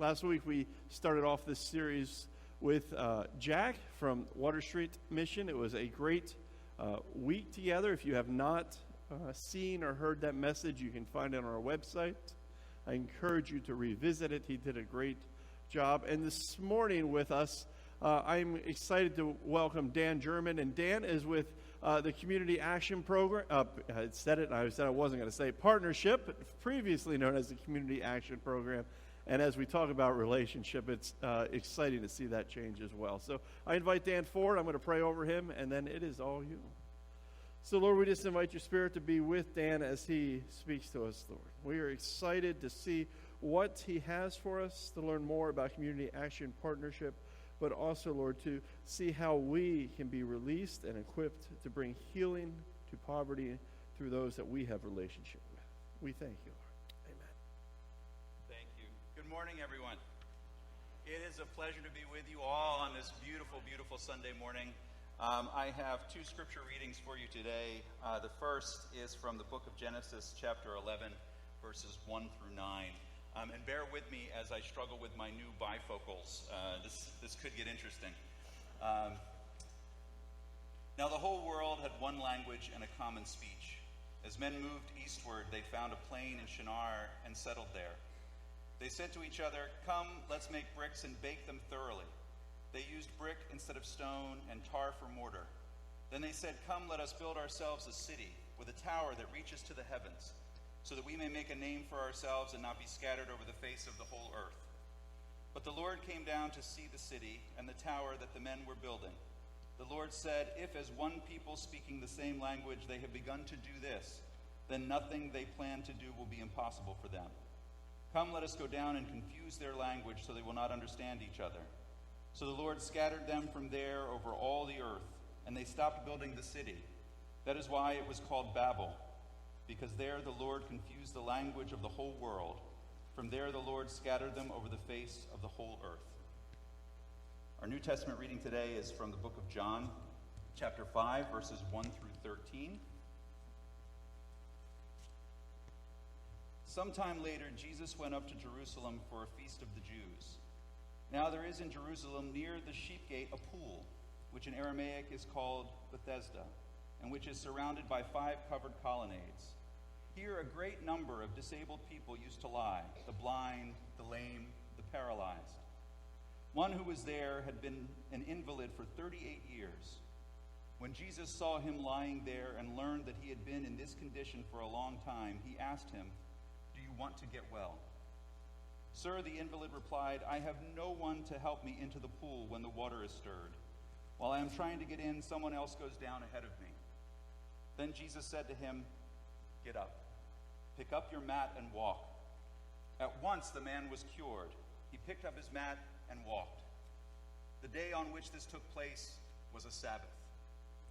Last week we started off this series with Jack from Water Street Mission. It was a great week together. If you have not seen or heard that message, you can find it on our website. I encourage you to revisit it. He did a great job. And this morning with us, I'm excited to welcome Dan Jurman. And Dan is with the Community Action Program. I said it, and I said I wasn't going to say partnership, previously known as the Community Action Program. And as we talk about relationship, it's exciting to see that change as well. So I invite Dan forward. I'm going to pray over him, and then it is all you. So, Lord, we just invite your Spirit to be with Dan as he speaks to us, Lord. We are excited to see what he has for us, to learn more about Community Action Partnership, but also, Lord, to see how we can be released and equipped to bring healing to poverty through those that we have relationship with. We thank you, Lord. Amen. Thank you. Good morning, everyone. It is a pleasure to be with you all on this beautiful, beautiful Sunday morning. I have two scripture readings for you today. The first is from the book of Genesis, chapter 11, verses 1 through 9. And bear with me as I struggle with my new bifocals. This could get interesting. Now the whole world had one language and a common speech. As men moved eastward, they found a plain in Shinar and settled there. They said to each other, "Come, let's make bricks and bake them thoroughly." They used brick instead of stone and tar for mortar. Then they said, "Come, let us build ourselves a city with a tower that reaches to the heavens, so that we may make a name for ourselves and not be scattered over the face of the whole earth." But the Lord came down to see the city and the tower that the men were building. The Lord said, "If as one people speaking the same language they have begun to do this, then nothing they plan to do will be impossible for them. Come, let us go down and confuse their language so they will not understand each other." So the Lord scattered them from there over all the earth, and they stopped building the city. That is why it was called Babel, because there the Lord confused the language of the whole world. From there the Lord scattered them over the face of the whole earth. Our New Testament reading today is from the book of John, chapter 5, verses 1 through 13. Sometime later, Jesus went up to Jerusalem for a feast of the Jews. Now there is in Jerusalem near the sheep gate a pool, which in Aramaic is called Bethesda, and which is surrounded by 5 covered colonnades. Here a great number of disabled people used to lie, the blind, the lame, the paralyzed. One who was there had been an invalid for 38 years. When Jesus saw him lying there and learned that he had been in this condition for a long time, he asked him, "Do you want to get well?" "Sir," the invalid replied, "I have no one to help me into the pool when the water is stirred. While I am trying to get in, someone else goes down ahead of me." Then Jesus said to him, "Get up, pick up your mat and walk." At once the man was cured. He picked up his mat and walked. The day on which this took place was a Sabbath.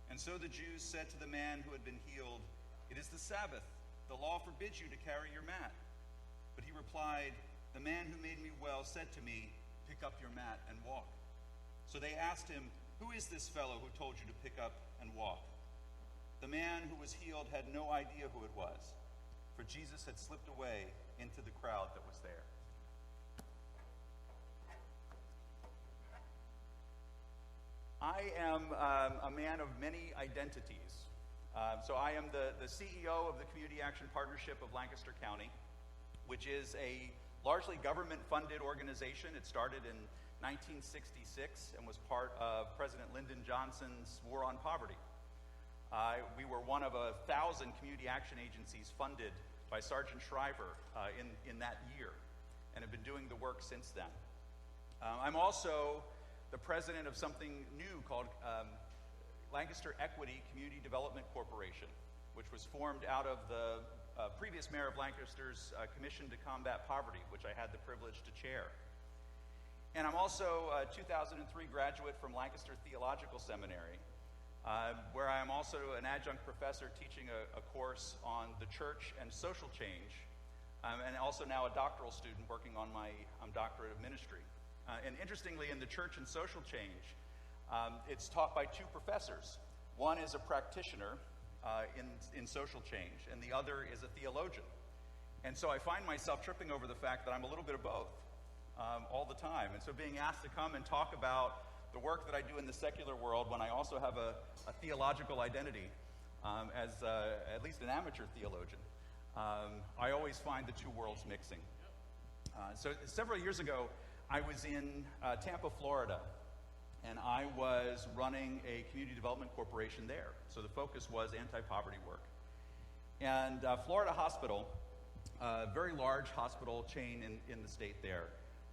And so the Jews said to the man who had been healed, "It is the Sabbath. The law forbids you to carry your mat." But he replied, "The man who made me well said to me, 'Pick up your mat and walk.'" So they asked him, "Who is this fellow who told you to pick up and walk?" The man who was healed had no idea who it was, for Jesus had slipped away into the crowd that was there. I am a man of many identities. So I am the CEO of the Community Action Partnership of Lancaster County, which is a largely government-funded organization. It started in 1966 and was part of President Lyndon Johnson's War on Poverty. We were one of 1,000 community action agencies funded by Sergeant Shriver in that year, and have been doing the work since then. I'm also the president of something new called Lancaster Equity Community Development Corporation, which was formed out of the previous mayor of Lancaster's Commission to Combat Poverty, which I had the privilege to chair. And I'm also a 2003 graduate from Lancaster Theological Seminary, where I am also an adjunct professor teaching a course on the church and social change, and also now a doctoral student working on my doctorate of ministry. And interestingly, in the church and social change, it's taught by 2 professors. One is a practitioner in social change, and the other is a theologian. And so I find myself tripping over the fact that I'm a little bit of both. all the time. And so being asked to come and talk about the work that I do in the secular world when I also have a theological identity as at least an amateur theologian, I always find the two worlds mixing. So several years ago, I was in Tampa, Florida, and I was running a community development corporation there. So the focus was anti-poverty work. And Florida Hospital, a very large hospital chain in the state there,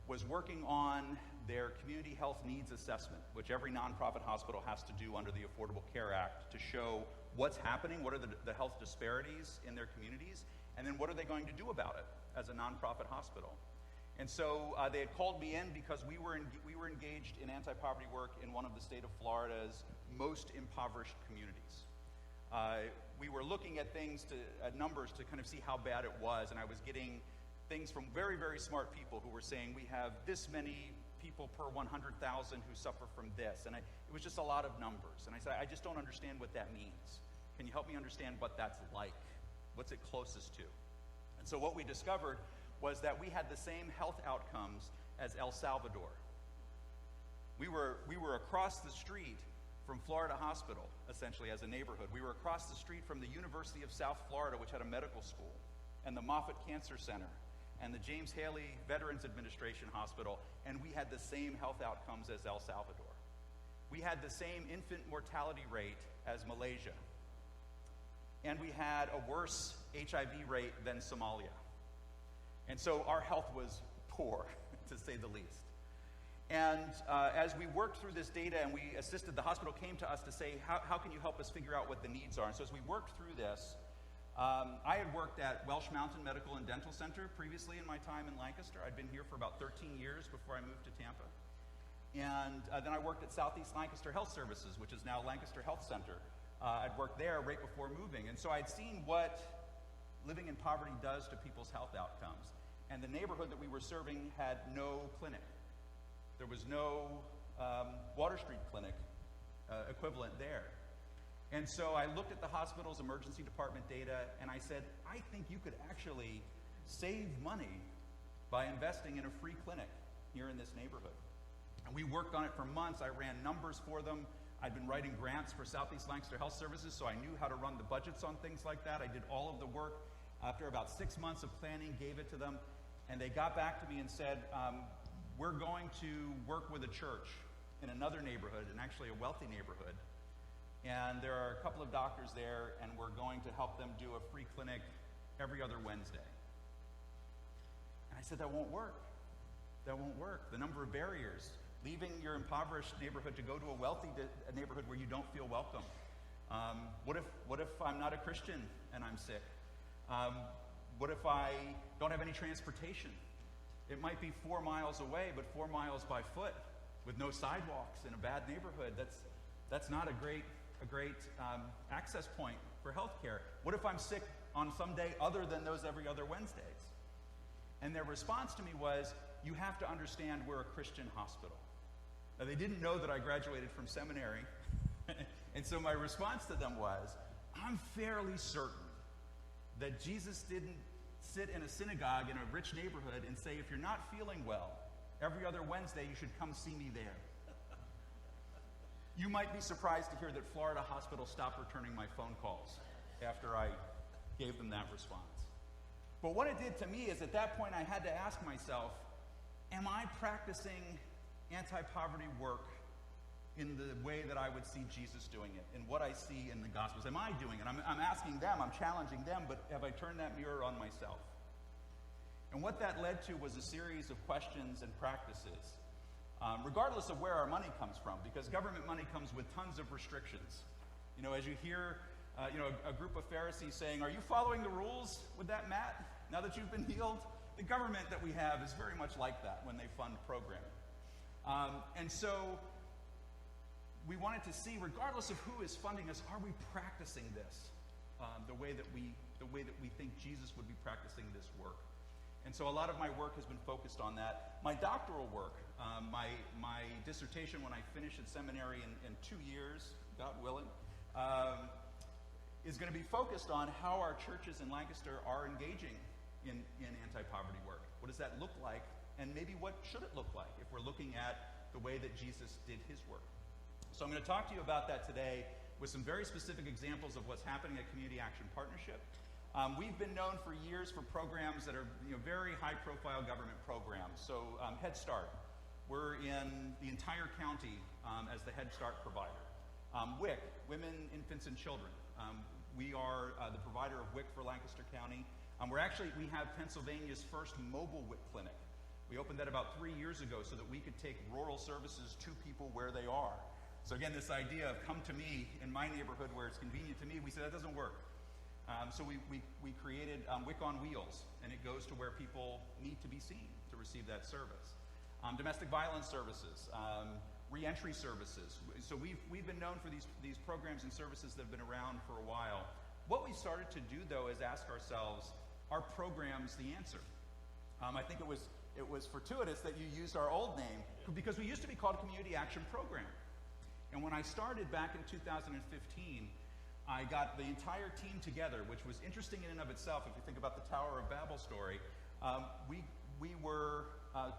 was working on their community health needs assessment, which every nonprofit hospital has to do under the Affordable Care Act to show what's happening, what are the health disparities in their communities, and then what are they going to do about it as a nonprofit hospital. And so they had called me in because we were engaged in anti-poverty work in one of the state of Florida's most impoverished communities. We were looking at numbers to kind of see how bad it was, and I was getting things from very, very smart people who were saying we have this many people per 100,000 who suffer from this, and it was just a lot of numbers. And I said, I just don't understand what that means. Can you help me understand what that's like? What's it closest to? And so what we discovered was that we had the same health outcomes as El Salvador. We were across the street from Florida Hospital, essentially, as a neighborhood. We were across the street from the University of South Florida, which had a medical school, and the Moffitt Cancer Center, and the James Haley Veterans Administration Hospital, and we had the same health outcomes as El Salvador. We had the same infant mortality rate as Malaysia, and we had a worse HIV rate than Somalia. And so our health was poor, to say the least. And as we worked through this data and we assisted, the hospital came to us to say, how can you help us figure out what the needs are? And so as we worked through this, I had worked at Welsh Mountain Medical and Dental Center previously in my time in Lancaster. I'd been here for about 13 years before I moved to Tampa. And then I worked at Southeast Lancaster Health Services, which is now Lancaster Health Center. I'd worked there right before moving. And so I'd seen what living in poverty does to people's health outcomes. And the neighborhood that we were serving had no clinic. There was no Water Street clinic equivalent there. And so I looked at the hospital's emergency department data and I said, I think you could actually save money by investing in a free clinic here in this neighborhood. And we worked on it for months. I ran numbers for them. I'd been writing grants for Southeast Lancaster Health Services, so I knew how to run the budgets on things like that. I did all of the work. After about 6 months of planning, gave it to them, and they got back to me and said, we're going to work with a church in another neighborhood, and actually a wealthy neighborhood. And there are a couple of doctors there, and we're going to help them do a free clinic every other Wednesday. And I said, that won't work. That won't work. The number of barriers, leaving your impoverished neighborhood to go to a wealthy neighborhood where you don't feel welcome. What if I'm not a Christian and I'm sick? What if I don't have any transportation? It might be 4 miles away, but 4 miles by foot with no sidewalks in a bad neighborhood. That's not a great access point for healthcare. What if I'm sick on some day other than those every other Wednesdays? And their response to me was, you have to understand we're a Christian hospital. Now, they didn't know that I graduated from seminary, and so my response to them was, I'm fairly certain that Jesus didn't sit in a synagogue in a rich neighborhood and say, if you're not feeling well, every other Wednesday you should come see me there. You might be surprised to hear that Florida Hospital stopped returning my phone calls after I gave them that response. But what it did to me is at that point I had to ask myself, am I practicing anti-poverty work in the way that I would see Jesus doing it, in what I see in the Gospels? Am I doing it? I'm asking them, I'm challenging them, but have I turned that mirror on myself? And what that led to was a series of questions and practices, regardless of where our money comes from, because government money comes with tons of restrictions. You know, as you hear a group of Pharisees saying, are you following the rules with that mat now that you've been healed? The government that we have is very much like that when they fund programming. And so we wanted to see, regardless of who is funding us, are we practicing this the way that we think Jesus would be practicing this work? And so a lot of my work has been focused on that. My doctoral work, my dissertation when I finish at seminary in 2 years, God willing, is going to be focused on how our churches in Lancaster are engaging in anti-poverty work. What does that look like And maybe what should it look like if we're looking at the way that Jesus did his work? So I'm going to talk to you about that today with some very specific examples of what's happening at Community Action Partnership. We've been known for years for programs that are very high-profile government programs. So Head Start, we're in the entire county as the Head Start provider. WIC, Women, Infants, and Children. We are the provider of WIC for Lancaster County. We have Pennsylvania's first mobile WIC clinic. We opened that about 3 years ago so that we could take rural services to people where they are. So again, this idea of come to me in my neighborhood where it's convenient to me, we said that doesn't work. So we created WIC on Wheels, and it goes to where people need to be seen to receive that service. Domestic violence services, re-entry services. So we've been known for these programs and services that have been around for a while. What we started to do, though, is ask ourselves, are programs the answer? I think it was fortuitous that you used our old name, because we used to be called Community Action Program. And when I started back in 2015, I got the entire team together, which was interesting in and of itself. If you think about the Tower of Babel story, we were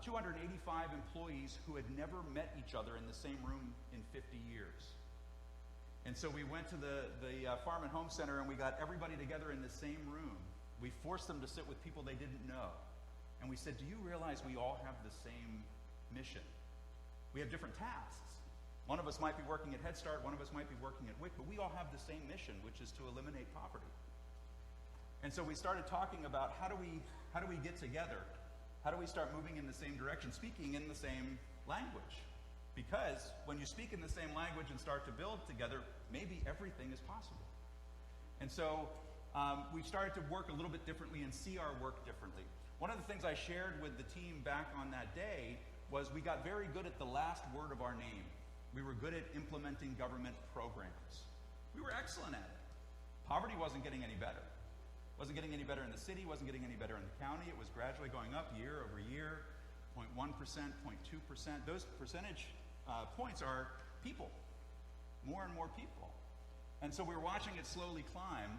285 employees who had never met each other in the same room in 50 years. And so we went to the Farm and Home Center, and we got everybody together in the same room. We forced them to sit with people they didn't know. And we said, do you realize we all have the same mission? We have different tasks. One of us might be working at Head Start, one of us might be working at WIC, but we all have the same mission, which is to eliminate poverty. And so we started talking about how do we get together? How do we start moving in the same direction, speaking in the same language? Because when you speak in the same language and start to build together, maybe everything is possible. And so we started to work a little bit differently and see our work differently. One of the things I shared with the team back on that day was we got very good at the last word of our name. We were good at implementing government programs. We were excellent at it. Poverty wasn't getting any better. Wasn't getting any better in the city, wasn't getting any better in the county. It was gradually going up year over year, 0.1%, 0.2%. Those percentage points are people, more and more people. And so we're watching it slowly climb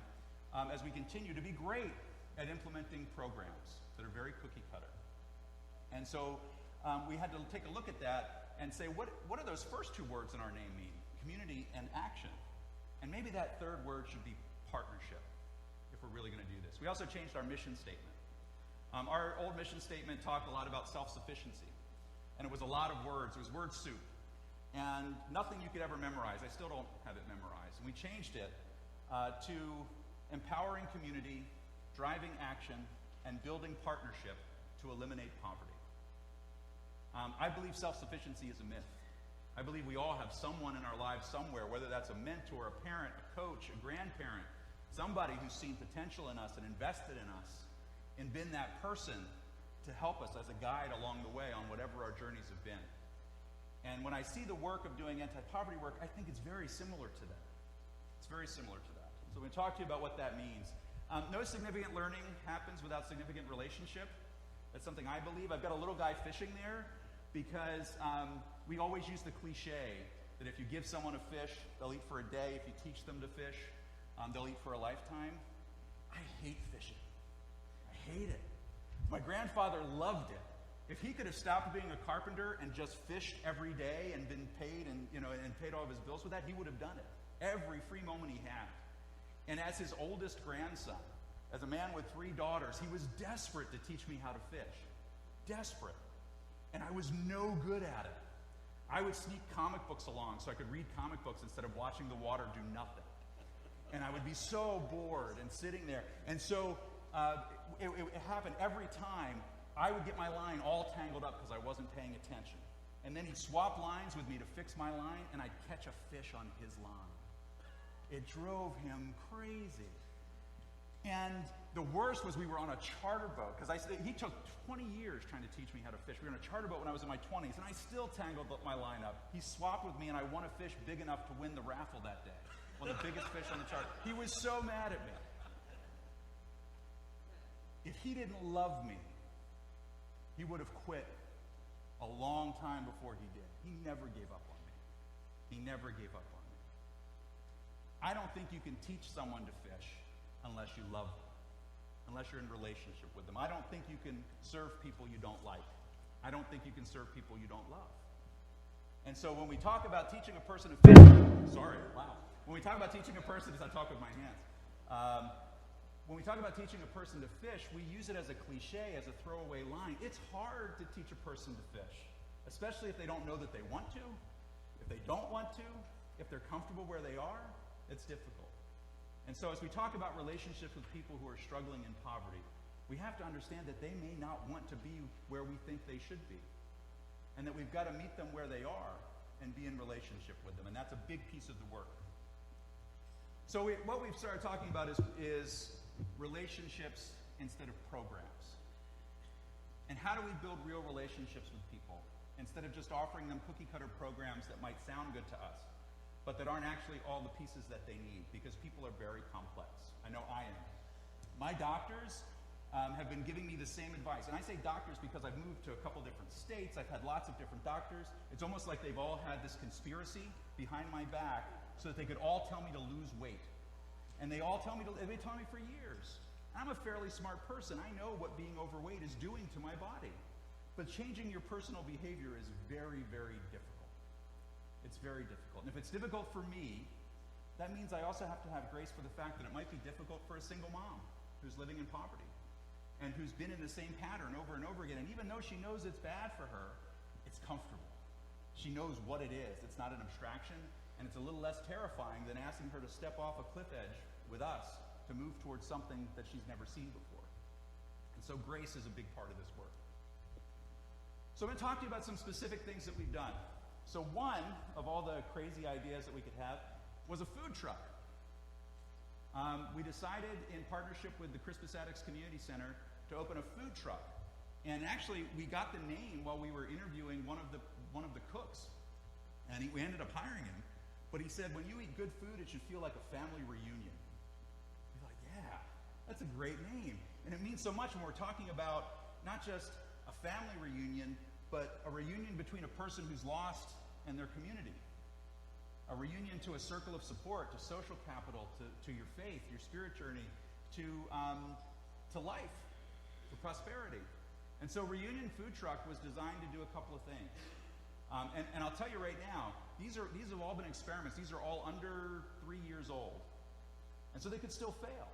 as we continue to be great at implementing programs that are very cookie cutter. And so we had to take a look at that and say, what do those first two words in our name mean? Community and action. And maybe that third word should be partnership, if we're really going to do this. We also changed our mission statement. Our old mission statement talked a lot about self-sufficiency. And it was a lot of words. It was word soup. And nothing you could ever memorize. I still don't have it memorized. And we changed it to empowering community, driving action, and building partnership to eliminate poverty. I believe self-sufficiency is a myth. I believe we all have someone in our lives somewhere, whether that's a mentor, a parent, a coach, a grandparent, somebody who's seen potential in us and invested in us and been that person to help us as a guide along the way on whatever our journeys have been. And when I see the work of doing anti-poverty work, I think it's very similar to that. It's very similar to that. So we're going to talk to you about what that means. No significant learning happens without significant relationship. That's something I believe. I've got a little guy fishing there because we always use the cliche that if you give someone a fish, they'll eat for a day. If you teach them to fish, they'll eat for a lifetime. I hate fishing. I hate it. My grandfather loved it. If he could have stopped being a carpenter and just fished every day and been paid and paid all of his bills with that, he would have done it. Every free moment he had. And as his oldest grandson, as a man with 3 daughters, he was desperate to teach me how to fish. Desperate. And I was no good at it. I would sneak comic books along so I could read comic books instead of watching the water do nothing. And I would be so bored and sitting there. And so it happened every time. I would get my line all tangled up because I wasn't paying attention. And then he'd swap lines with me to fix my line, and I'd catch a fish on his line. It drove him crazy. And the worst was we were on a charter boat, because he took 20 years trying to teach me how to fish. We were on a charter boat when I was in my 20s, and I still tangled up my line up. He swapped with me, and I won a fish big enough to win the raffle that day. One of the biggest fish on the charter. He was so mad at me. If he didn't love me, he would have quit a long time before he did. He never gave up on me. He never gave up on me. I don't think you can teach someone to fish unless you love them, unless you're in a relationship with them. I don't think you can serve people you don't like. I don't think you can serve people you don't love. And so when we talk about teaching a person to fish, when we talk about teaching a person, as I talk with my hands, when we talk about teaching a person to fish, we use it as a cliche, as a throwaway line. It's hard to teach a person to fish, especially if they don't know that they want to, if they don't want to, if they're comfortable where they are. It's difficult. And so as we talk about relationships with people who are struggling in poverty, we have to understand that they may not want to be where we think they should be, and that we've got to meet them where they are and be in relationship with them, and that's a big piece of the work. So what we've started talking about is relationships instead of programs. And how do we build real relationships with people instead of just offering them cookie-cutter programs that might sound good to us, but that aren't actually all the pieces that they need, because people are very complex. I know I am. My doctors have been giving me the same advice. And I say doctors because I've moved to a couple different states. I've had lots of different doctors. It's almost like they've all had this conspiracy behind my back so that they could all tell me to lose weight. And they all tell me they've been telling me for years. I'm a fairly smart person. I know what being overweight is doing to my body. But changing your personal behavior is very, very difficult. It's very difficult. And if it's difficult for me, that means I also have to have grace for the fact that it might be difficult for a single mom who's living in poverty and who's been in the same pattern over and over again. And even though she knows it's bad for her, it's comfortable. She knows what it is. It's not an abstraction, and it's a little less terrifying than asking her to step off a cliff edge with us to move towards something that she's never seen before. And so grace is a big part of this work. So I'm going to talk to you about some specific things that we've done. So one of all the crazy ideas that we could have was a food truck. We decided in partnership with the Crispus Attucks Community Center to open a food truck. And actually, we got the name while we were interviewing one of the cooks. And we ended up hiring him. But he said, when you eat good food, it should feel like a family reunion. We're like, yeah, that's a great name. And it means so much when we're talking about not just a family reunion, but a reunion between a person who's lost and their community. A reunion to a circle of support, to social capital, to your faith, your spirit journey, to life, to prosperity. And so Reunion Food Truck was designed to do a couple of things. And I'll tell you right now, these have all been experiments. These are all under 3 years old. And so they could still fail.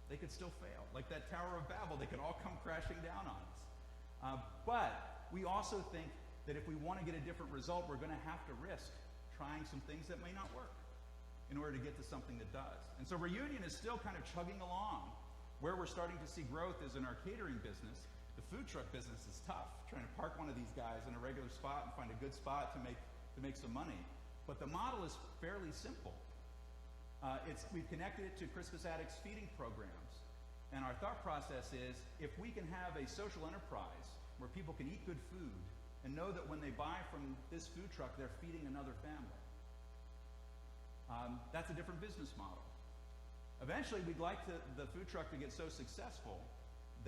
They could still fail. Like that Tower of Babel, they could all come crashing down on us. But we also think that if we want to get a different result, we're going to have to risk trying some things that may not work in order to get to something that does. And so Reunion is still kind of chugging along. Where we're starting to see growth is in our catering business. The food truck business is tough, trying to park one of these guys in a regular spot and find a good spot to make some money. But the model is fairly simple. We've connected it to Crispus Attucks feeding programs. And our thought process is, if we can have a social enterprise where people can eat good food and know that when they buy from this food truck, they're feeding another family. That's a different business model. Eventually, we'd like the food truck to get so successful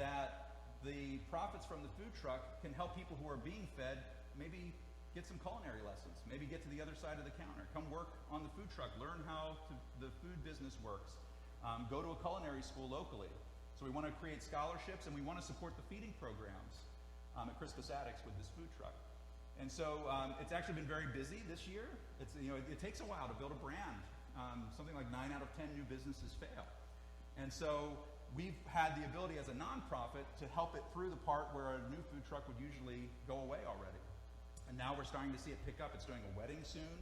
that the profits from the food truck can help people who are being fed maybe get some culinary lessons, maybe get to the other side of the counter, come work on the food truck, learn how the food business works, go to a culinary school locally. So we want to create scholarships, and we want to support the feeding programs at Crispus Attucks with this food truck. And so it's actually been very busy this year. It takes a while to build a brand. Something like 9 out of 10 new businesses fail. And so we've had the ability as a nonprofit to help it through the part where a new food truck would usually go away already. And now we're starting to see it pick up. It's doing a wedding soon.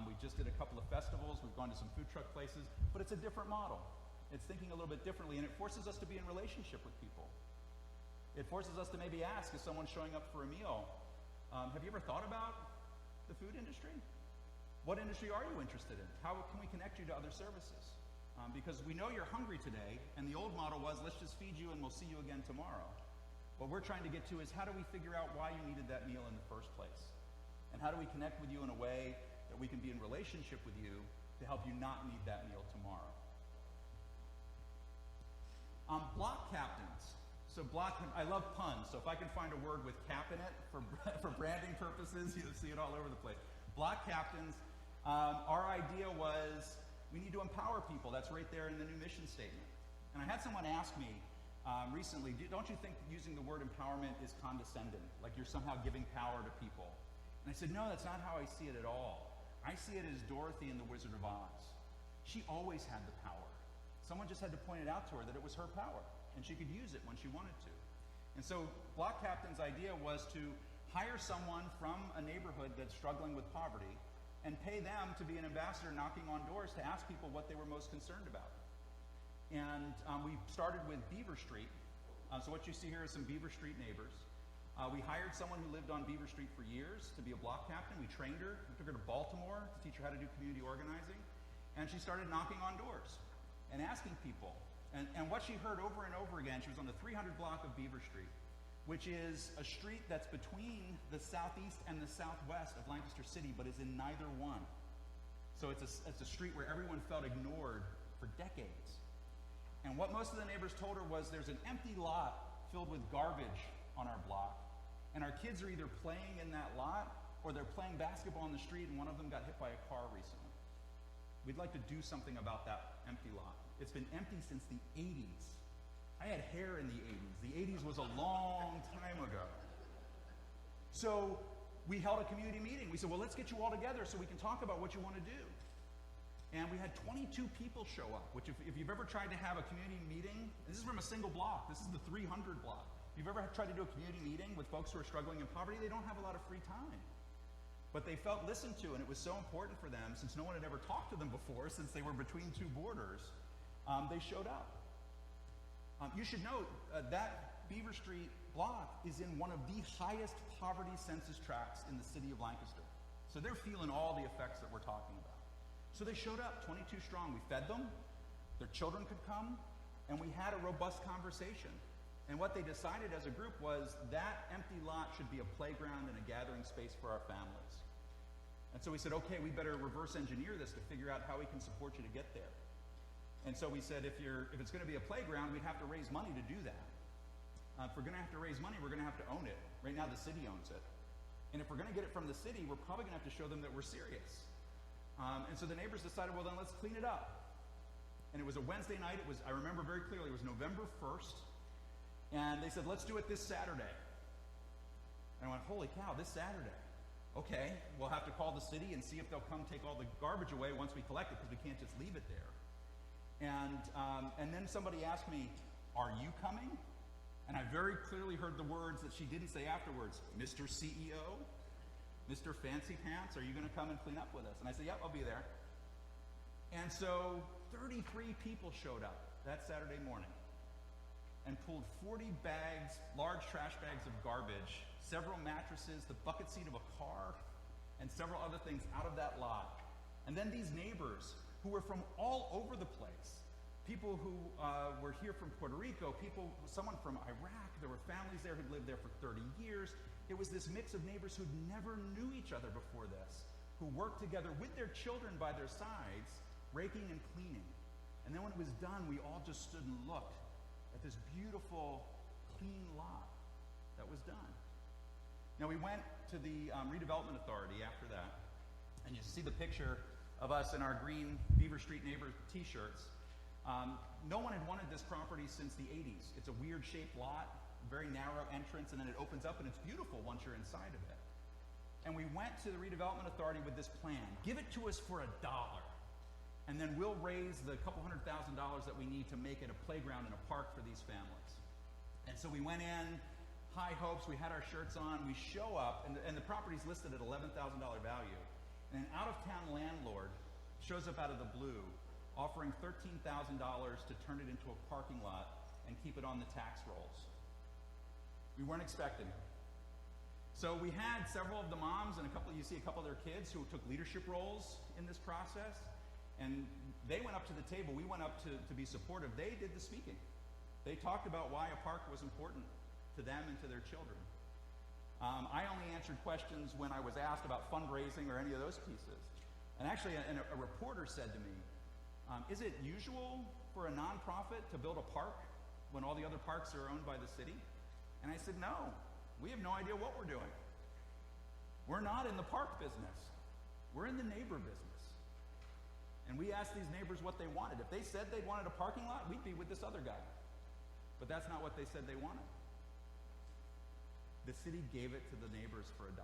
We just did a couple of festivals. We've gone to some food truck places. But it's a different model. It's thinking a little bit differently, and it forces us to be in relationship with people. It forces us to maybe ask, if someone's showing up for a meal, have you ever thought about the food industry? What industry are you interested in? How can we connect you to other services? Because we know you're hungry today, and the old model was, let's just feed you and we'll see you again tomorrow. What we're trying to get to is, how do we figure out why you needed that meal in the first place? And how do we connect with you in a way that we can be in relationship with you to help you not need that meal tomorrow? Block captains. So I love puns, so if I can find a word with cap in it for branding purposes, you'll see it all over the place. Block captains, our idea was we need to empower people. That's right there in the new mission statement. And I had someone ask me, recently, don't you think using the word empowerment is condescending? Like you're somehow giving power to people. And I said, no, that's not how I see it at all. I see it as Dorothy in The Wizard of Oz. She always had the power. Someone just had to point it out to her that it was her power, and she could use it when she wanted to. And so Block Captain's idea was to hire someone from a neighborhood that's struggling with poverty and pay them to be an ambassador knocking on doors to ask people what they were most concerned about. And we started with Beaver Street. So what you see here is some Beaver Street neighbors. We hired someone who lived on Beaver Street for years to be a block captain. We trained her. We took her to Baltimore to teach her how to do community organizing. And she started knocking on doors and asking people. And what she heard over and over again, she was on the 300 block of Beaver Street, which is a street that's between the southeast and the southwest of Lancaster City, but is in neither one. So it's a street where everyone felt ignored for decades. And what most of the neighbors told her was there's an empty lot filled with garbage on our block, and our kids are either playing in that lot or they're playing basketball on the street, and one of them got hit by a car recently. We'd like to do something about that empty lot. It's been empty since the 80s. I had hair in the 80s. The 80s was a long time ago. So we held a community meeting. We said, well, let's get you all together so we can talk about what you want to do. And we had 22 people show up, which if you've ever tried to have a community meeting, this is from a single block. This is the 300 block. If you've ever tried to do a community meeting with folks who are struggling in poverty, they don't have a lot of free time. But they felt listened to, and it was so important for them, since no one had ever talked to them before, since they were between two borders, they showed up. You should note that Beaver Street block is in one of the highest poverty census tracts in the city of Lancaster. So they're feeling all the effects that we're talking about. So they showed up, 22 strong. We fed them, their children could come, and we had a robust conversation. And what they decided as a group was that empty lot should be a playground and a gathering space for our families. And so we said, okay, we better reverse engineer this to figure out how we can support you to get there. And so we said, if it's going to be a playground, we'd have to raise money to do that. If we're going to have to raise money, we're going to have to own it. Right now, the city owns it. And if we're going to get it from the city, we're probably going to have to show them that we're serious. And so the neighbors decided, well, then let's clean it up. And it was a Wednesday night. I remember very clearly, it was November 1st. And they said, let's do it this Saturday. And I went, holy cow, this Saturday. Okay, we'll have to call the city and see if they'll come take all the garbage away once we collect it, because we can't just leave it there. And then somebody asked me, are you coming? And I very clearly heard the words that she didn't say afterwards, Mr. CEO, Mr. Fancy Pants, are you going to come and clean up with us? And I said, yep, I'll be there. And so 33 people showed up that Saturday morning and pulled 40 bags, large trash bags of garbage, several mattresses, the bucket seat of a car, and several other things out of that lot. And then these neighbors who were from all over the place, people who were here from Puerto Rico, someone from Iraq, there were families there who'd lived there for 30 years. It was this mix of neighbors who'd never knew each other before this, who worked together with their children by their sides, raking and cleaning. And then when it was done, we all just stood and looked at this beautiful, clean lot that was done. Now we went to the Redevelopment Authority after that, and you see the picture of us in our green Beaver Street neighbor t-shirts. No one had wanted this property since the 80s. It's a weird shaped lot, very narrow entrance, and then it opens up and it's beautiful once you're inside of it. And we went to the Redevelopment Authority with this plan. Give it to us for $1, and then we'll raise the couple $100,000 that we need to make it a playground and a park for these families. And so we went in, high hopes, we had our shirts on, we show up, and the property's listed at $11,000 value. And an out-of-town landlord shows up out of the blue, offering $13,000 to turn it into a parking lot and keep it on the tax rolls. We weren't expecting it. So we had several of the moms and you see a couple of their kids who took leadership roles in this process. And they went up to the table. We went up to be supportive. They did the speaking. They talked about why a park was important to them and to their children. I only answered questions when I was asked about fundraising or any of those pieces. And actually, a reporter said to me, is it usual for a nonprofit to build a park when all the other parks are owned by the city? And I said, no, we have no idea what we're doing. We're not in the park business. We're in the neighbor business. And we asked these neighbors what they wanted. If they said they wanted a parking lot, we'd be with this other guy. But that's not what they said they wanted. The city gave it to the neighbors for $1.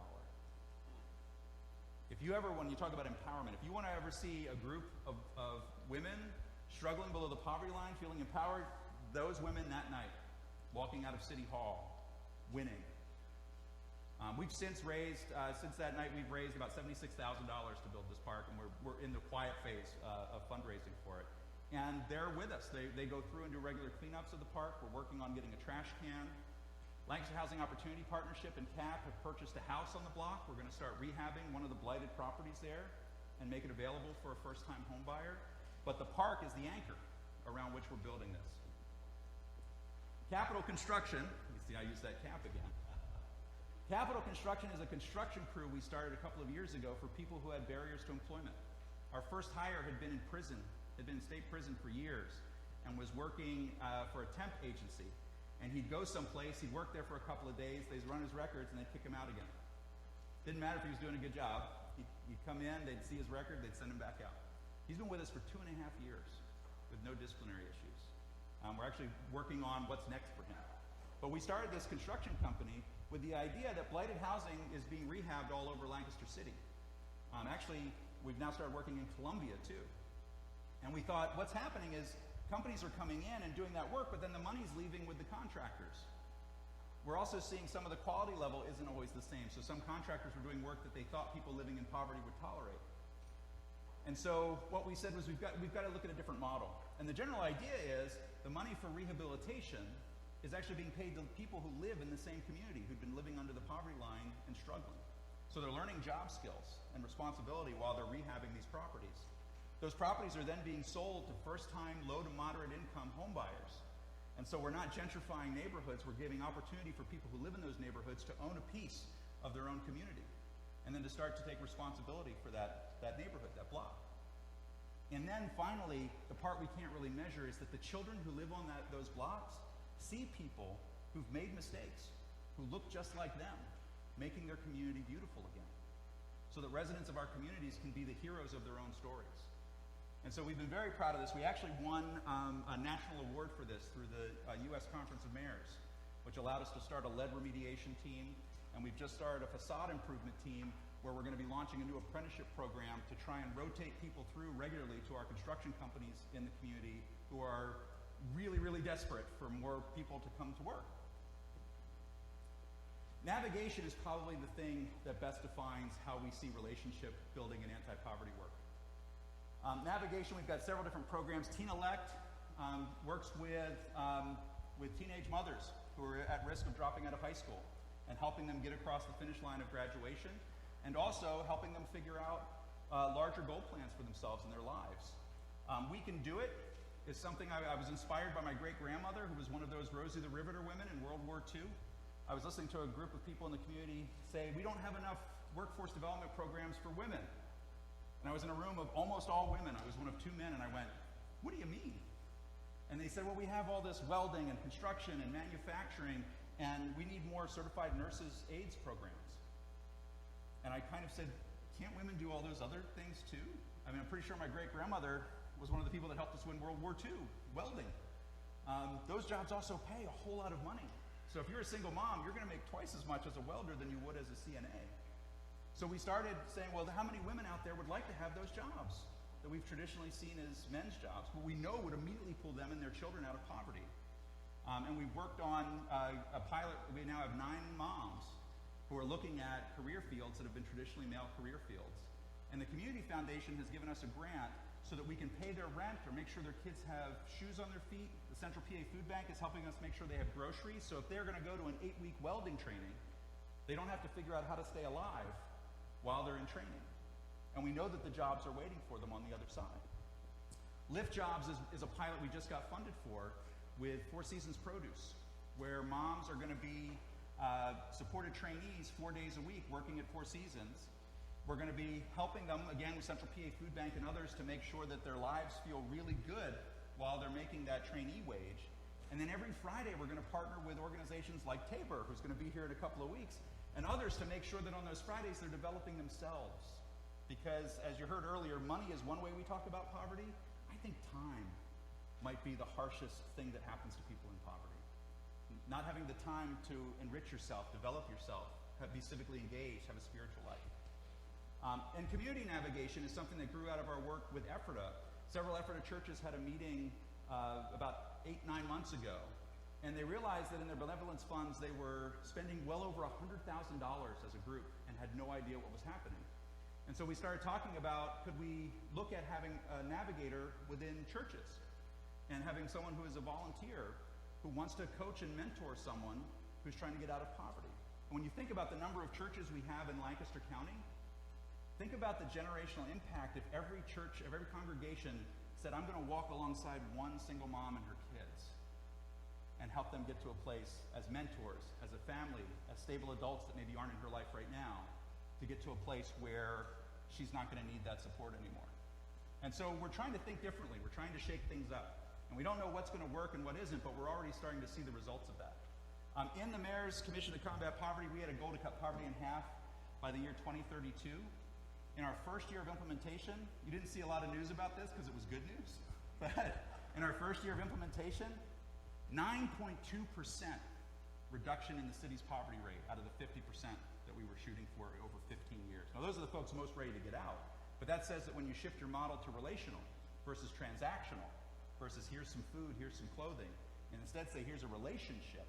If you ever, when you talk about empowerment, if you want to ever see a group of women struggling below the poverty line, feeling empowered, those women that night, walking out of City Hall, winning. We've since raised, since that night, we've raised about $76,000 to build this park, and we're in the quiet phase of fundraising for it. And they're with us. They go through and do regular cleanups of the park. We're working on getting a trash can. Lancaster Housing Opportunity Partnership and C.A.P have purchased a house on the block. We're going to start rehabbing one of the blighted properties there and make it available for a first-time home buyer. But the park is the anchor around which we're building this. Capital Construction, you see I use that CAP again. Capital Construction is a construction crew we started a couple of years ago for people who had barriers to employment. Our first hire had been in prison, had been in state prison for years, and was working for a temp agency. And he'd go someplace, he'd work there for a couple of days, they'd run his records, and they'd kick him out again. Didn't matter if he was doing a good job. He'd come in, they'd see his record, they'd send him back out. He's been with us for 2.5 years with no disciplinary issues. We're actually working on what's next for him. But we started this construction company with the idea that blighted housing is being rehabbed all over Lancaster City. Actually, we've now started working in Columbia too. And we thought, what's happening is companies are coming in and doing that work, but then the money's leaving with the contractors. We're also seeing some of the quality level isn't always the same. So some contractors were doing work that they thought people living in poverty would tolerate. And so what we said was we've got to look at a different model. And the general idea is the money for rehabilitation is actually being paid to people who live in the same community, who've been living under the poverty line and struggling. So they're learning job skills and responsibility while they're rehabbing these properties. Those properties are then being sold to first-time, low to moderate income home buyers. And so we're not gentrifying neighborhoods, we're giving opportunity for people who live in those neighborhoods to own a piece of their own community, and then to start to take responsibility for that neighborhood, that block. And then finally, the part we can't really measure is that the children who live on those blocks see people who've made mistakes, who look just like them, making their community beautiful again, so that residents of our communities can be the heroes of their own stories. And so we've been very proud of this. We actually won a national award for this through the U.S. Conference of Mayors, which allowed us to start a lead remediation team. And we've just started a facade improvement team where we're going to be launching a new apprenticeship program to try and rotate people through regularly to our construction companies in the community who are really, really desperate for more people to come to work. Navigation is probably the thing that best defines how we see relationship building and anti-poverty work. Navigation, we've got several different programs. Teen Elect works with teenage mothers who are at risk of dropping out of high school and helping them get across the finish line of graduation, and also helping them figure out larger goal plans for themselves and their lives. We Can Do It is something I was inspired by my great-grandmother, who was one of those Rosie the Riveter women in World War II. I was listening to a group of people in the community say, we don't have enough workforce development programs for women. And I was in a room of almost all women. I was one of 2 men, and I went, what do you mean? And they said, well, we have all this welding and construction and manufacturing, and we need more certified nurses' aids programs. And I kind of said, can't women do all those other things too? I mean, I'm pretty sure my great-grandmother was one of the people that helped us win World War II, welding. Those jobs also pay a whole lot of money. So if you're a single mom, you're going to make twice as much as a welder than you would as a CNA. So we started saying, well, how many women out there would like to have those jobs that we've traditionally seen as men's jobs, but we know would immediately pull them and their children out of poverty? And we've worked on a pilot. We now have 9 moms who are looking at career fields that have been traditionally male career fields. And the Community Foundation has given us a grant so that we can pay their rent or make sure their kids have shoes on their feet. The Central PA Food Bank is helping us make sure they have groceries. So if they're going to go to an 8-week welding training, they don't have to figure out how to stay alive while they're in training. And we know that the jobs are waiting for them on the other side. Lift Jobs is a pilot we just got funded for with Four Seasons Produce, where moms are going to be supported trainees 4 days a week working at Four Seasons. We're going to be helping them, again, with Central PA Food Bank and others, to make sure that their lives feel really good while they're making that trainee wage. And then every Friday, we're going to partner with organizations like Tabor, who's going to be here in a couple of weeks, and others to make sure that on those Fridays they're developing themselves. Because, as you heard earlier, money is one way we talk about poverty. I think time might be the harshest thing that happens to people in poverty. Not having the time to enrich yourself, develop yourself, be civically engaged, have a spiritual life. And community navigation is something that grew out of our work with Ephrata. Several Ephrata churches had a meeting about 8-9 months ago, and they realized that in their benevolence funds they were spending well over $100,000 as a group and had no idea what was happening. And so we started talking about, could we look at having a navigator within churches and having someone who is a volunteer who wants to coach and mentor someone who's trying to get out of poverty. And when you think about the number of churches we have in Lancaster County, think about the generational impact if every church, if every congregation said, I'm going to walk alongside one single mom and her kids and help them get to a place as mentors, as a family, as stable adults that maybe aren't in her life right now, to get to a place where she's not going to need that support anymore. And so we're trying to think differently. We're trying to shake things up. And we don't know what's going to work and what isn't, but we're already starting to see the results of that. In the Mayor's Commission to Combat Poverty, we had a goal to cut poverty in half by the year 2032. In our first year of implementation, you didn't see a lot of news about this because it was good news, but in our first year of implementation, 9.2% reduction in the city's poverty rate out of the 50% that we were shooting for over 15 years. Now, those are the folks most ready to get out, but that says that when you shift your model to relational versus transactional, versus here's some food, here's some clothing, and instead say here's a relationship,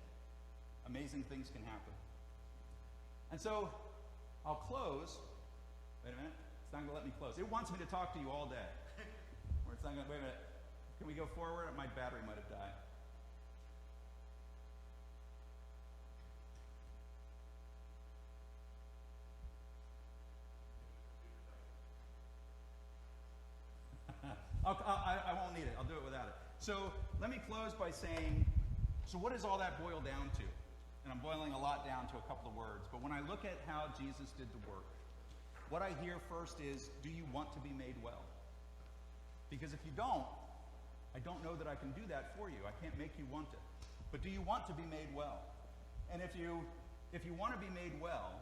amazing things can happen. And so I'll close. Wait a minute, it's not going to let me close. It wants me to talk to you all day. Or it's not going to, wait a minute, can we go forward? My battery might have died. I won't need it. I'll do it without it. So let me close by saying, so what does all that boil down to? And I'm boiling a lot down to a couple of words. But when I look at how Jesus did the work, what I hear first is, do you want to be made well? Because if you don't, I don't know that I can do that for you. I can't make you want it. But do you want to be made well? And if you want to be made well,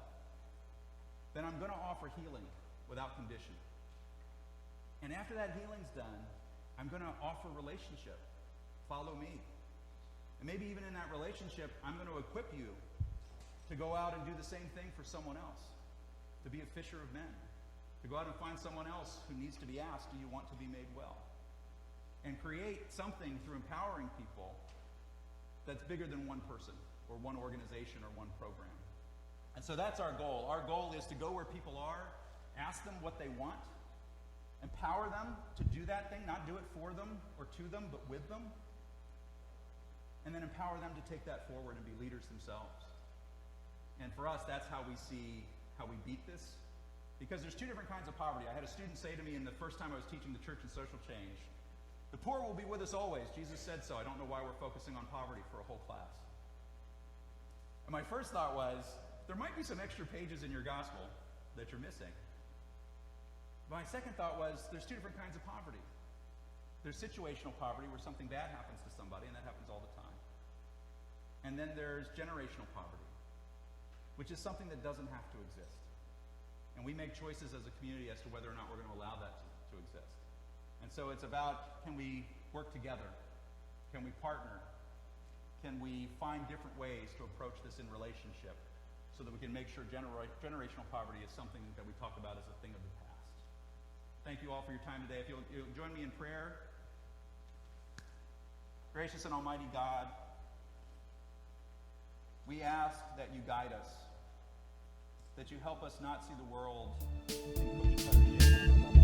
then I'm going to offer healing without condition. And after that healing's done, I'm going to offer relationship. Follow me. And maybe even in that relationship, I'm going to equip you to go out and do the same thing for someone else, to be a fisher of men, to go out and find someone else who needs to be asked, do you want to be made well? And create something through empowering people that's bigger than one person or one organization or one program. And so that's our goal. Our goal is to go where people are, ask them what they want, empower them to do that thing, not do it for them or to them, but with them. And then empower them to take that forward and be leaders themselves. And for us, that's how we see how we beat this. Because there's two different kinds of poverty. I had a student say to me in the first time I was teaching the church and social change, the poor will be with us always. Jesus said so. I don't know why we're focusing on poverty for a whole class. And my first thought was, there might be some extra pages in your gospel that you're missing. My second thought was, there's two different kinds of poverty. There's situational poverty where something bad happens to somebody, and that happens all the time. And then there's generational poverty, which is something that doesn't have to exist. And we make choices as a community as to whether or not we're going to allow that to exist. And so it's about, can we work together? Can we partner? Can we find different ways to approach this in relationship so that we can make sure generational poverty is something that we talk about as a thing of the past? Thank you all for your time today. If you'll join me in prayer. Gracious and almighty God, we ask that you guide us, that you help us not see the world in cookie cutter shapes.